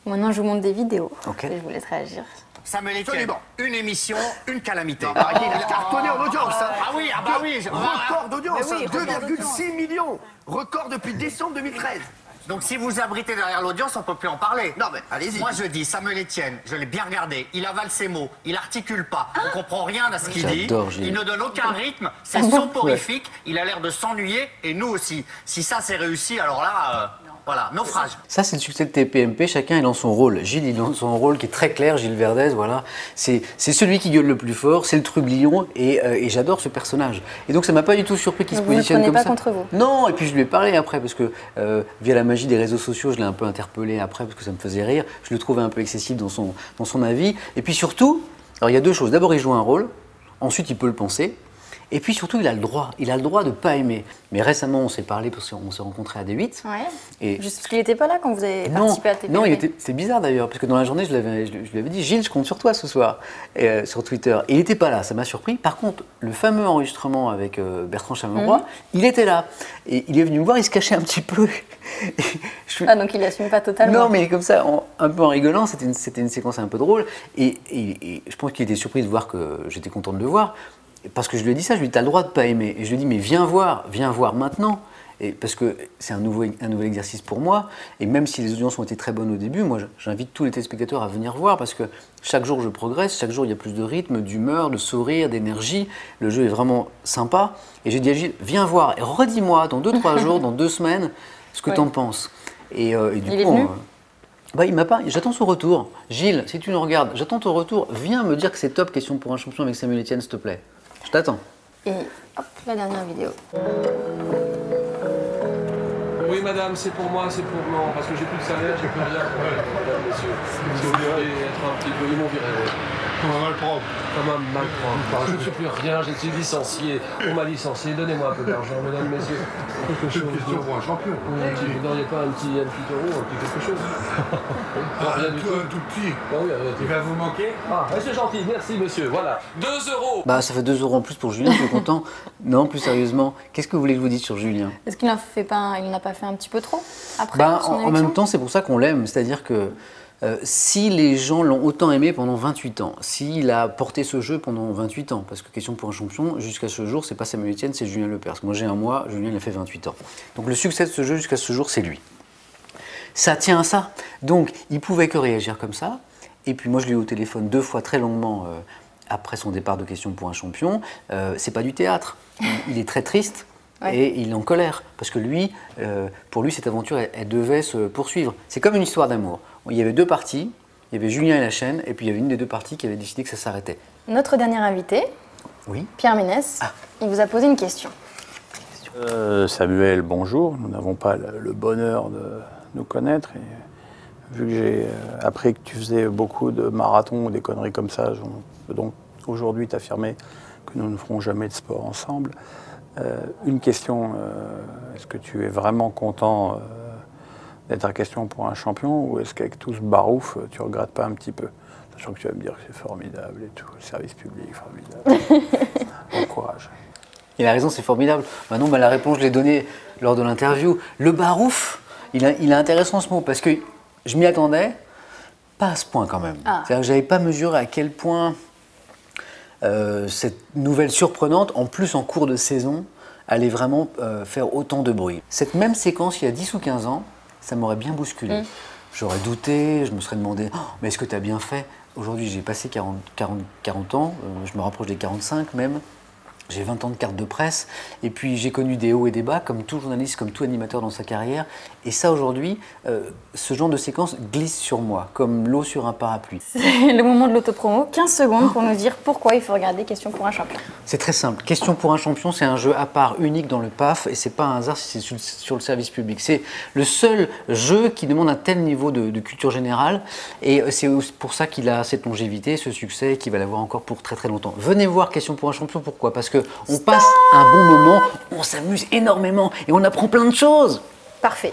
Maintenant, je vous montre des vidéos. Ok. Et je vous laisse réagir. Samuel Etienne, une émission, une calamité. Il a cartonné en audience. Hein. Ah oui, ah bah oui. Record d'audience, Mais oui, record 2,6 millions. Record depuis décembre 2013. Donc si vous abritez derrière l'audience, on peut plus en parler. Non mais allez-y. Moi je dis, Samuel Etienne, je l'ai bien regardé, il avale ses mots, il articule pas, on comprend rien à ce qu'il dit, J'adore, Gilles. il ne donne aucun rythme, c'est soporifique, il a l'air de s'ennuyer, et nous aussi. Si ça c'est réussi, alors là, voilà, naufrage. Ça, c'est le succès de TPMP, chacun est dans son rôle. Gilles, il est dans son rôle qui est très clair, Gilles Verdez, voilà. C'est celui qui gueule le plus fort, c'est le trublion, et j'adore ce personnage. Et donc, ça m'a pas du tout surpris qu'il se Donc, vous ne positionne prenez comme pas ça. contre vous? Non, et puis je lui ai parlé après, parce que via la magie des réseaux sociaux, je l'ai un peu interpellé après, parce que ça me faisait rire. Je le trouvais un peu excessif dans son avis. Et puis surtout, alors il y a deux choses. D'abord, il joue un rôle, ensuite, il peut le penser. Et puis surtout, il a le droit de ne pas aimer. Mais récemment, on s'est parlé parce qu'on s'est rencontrés à D8. Ouais. Et Juste parce qu'il n'était pas là quand vous avez non, participé à TPMP. non, c'est bizarre d'ailleurs, parce que dans la journée, je lui avais dit, Gilles, je compte sur toi ce soir, sur Twitter. Et il n'était pas là, ça m'a surpris. Par contre, le fameux enregistrement avec Bertrand Chameroy, il était là. Et il est venu me voir, il se cachait un petit peu. Ah, donc il n'assume pas totalement. Non, mais comme ça, un peu en rigolant, c'était une séquence un peu drôle. Et je pense qu'il était surpris de voir que j'étais content de le voir. Parce que je lui ai dit ça, je lui ai dit, t'as le droit de ne pas aimer. Et je lui ai dit, mais viens voir maintenant. Et parce que c'est un nouvel exercice pour moi. Et même si les audiences ont été très bonnes au début, moi j'invite tous les téléspectateurs à venir voir parce que chaque jour je progresse, chaque jour il y a plus de rythme, d'humeur, de sourire, d'énergie. Le jeu est vraiment sympa. Et j'ai dit à Gilles, viens voir et redis-moi dans 2-3 jours, dans 2 semaines, ce que t'en penses. Et du Il est coup, venu il m'a pas. J'attends son retour. Gilles, si tu nous regardes, j'attends ton retour. Viens me dire que c'est top, question pour un champion avec Samuel Etienne, s'il te plaît. Je t'attends. Et hop, la dernière vidéo. Oui, madame, c'est pour moi, c'est pour moi, parce que j'ai plus de salaire, j'ai plus rien. Madame, monsieur, si vous voulez être un petit peu, ils m'ont viré. On va le prendre. Comment mal prendre? Je ne suis plus rien, j'ai été licencié. On m'a licencié, donnez-moi un peu d'argent, mesdames, messieurs. Quelque chose. Question pour un champion. Vous n'auriez pas un petit euro, un petit quelque chose? Rien du tout. Un tout petit. Ah oui, Il va vous manquer. Ah, c'est gentil, merci monsieur, voilà. 2 euros. Bah, ça fait 2 euros en plus pour Julien, je suis content. Non, plus sérieusement, qu'est-ce que vous voulez que je vous dise sur Julien? Est-ce qu'il n'a pas fait un petit peu trop après Bah, son en élection même temps, c'est pour ça qu'on l'aime. C'est-à-dire que si les gens l'ont autant aimé pendant 28 ans, s'il a porté ce jeu pendant 28 ans, parce que question pour un champion, jusqu'à ce jour, c'est pas Samuel Etienne, c'est Julien Lepers. Moi, j'ai un mois, Julien, il a fait 28 ans. Donc le succès de ce jeu jusqu'à ce jour, c'est lui. Ça tient à ça. Donc, il pouvait que réagir comme ça. Et puis moi, je l'ai eu au téléphone 2 fois très longuement après son départ de Question pour un champion. C'est pas du théâtre. Il est très triste. Ouais. Et il est en colère, parce que lui, pour lui, cette aventure, elle devait se poursuivre. C'est comme une histoire d'amour. Il y avait 2 parties, il y avait Julien et la chaîne, et puis il y avait une des 2 parties qui avait décidé que ça s'arrêtait. Notre dernier invité, Oui. Pierre Ménès, il vous a posé une question. Samuel, bonjour. Nous n'avons pas le bonheur de nous connaître. Et vu que j'ai appris que tu faisais beaucoup de marathons ou des conneries comme ça, je peux donc aujourd'hui t'affirmer que nous ne ferons jamais de sport ensemble. Une question, est-ce que tu es vraiment content d'être à Question pour un champion, ou est-ce qu'avec tout ce barouf, tu ne regrettes pas un petit peu? Sachant que tu vas me dire que c'est formidable et tout, le service public, formidable. Bon courage. Il a raison, c'est formidable. Bah non, bah la réponse, je l'ai donnée lors de l'interview. Le barouf, il est intéressant ce mot, parce que je m'y attendais, pas à ce point quand même. C'est-à-dire que je n'avais pas mesuré à quel point cette nouvelle surprenante, en plus en cours de saison, allait vraiment faire autant de bruit. Cette même séquence, il y a 10 ou 15 ans, ça m'aurait bien bousculé. J'aurais douté, je me serais demandé oh, mais est-ce que tu as bien fait? Aujourd'hui, j'ai passé 40 ans, je me rapproche des 45 même. J'ai 20 ans de carte de presse, et puis j'ai connu des hauts et des bas, comme tout journaliste, comme tout animateur dans sa carrière. Et ça, aujourd'hui, ce genre de séquence glisse sur moi, comme l'eau sur un parapluie. C'est le moment de l'autopromo. 15 secondes pour nous dire pourquoi il faut regarder Question pour un champion. C'est très simple. Question pour un champion, c'est un jeu à part, unique dans le PAF, et c'est pas un hasard si c'est sur le service public. C'est le seul jeu qui demande un tel niveau de culture générale, et c'est pour ça qu'il a cette longévité, ce succès, et qu'il va l'avoir encore pour très très longtemps. Venez voir Question pour un champion, pourquoi? Parce qu'on passe un bon moment, on s'amuse énormément, et on apprend plein de choses. Parfait.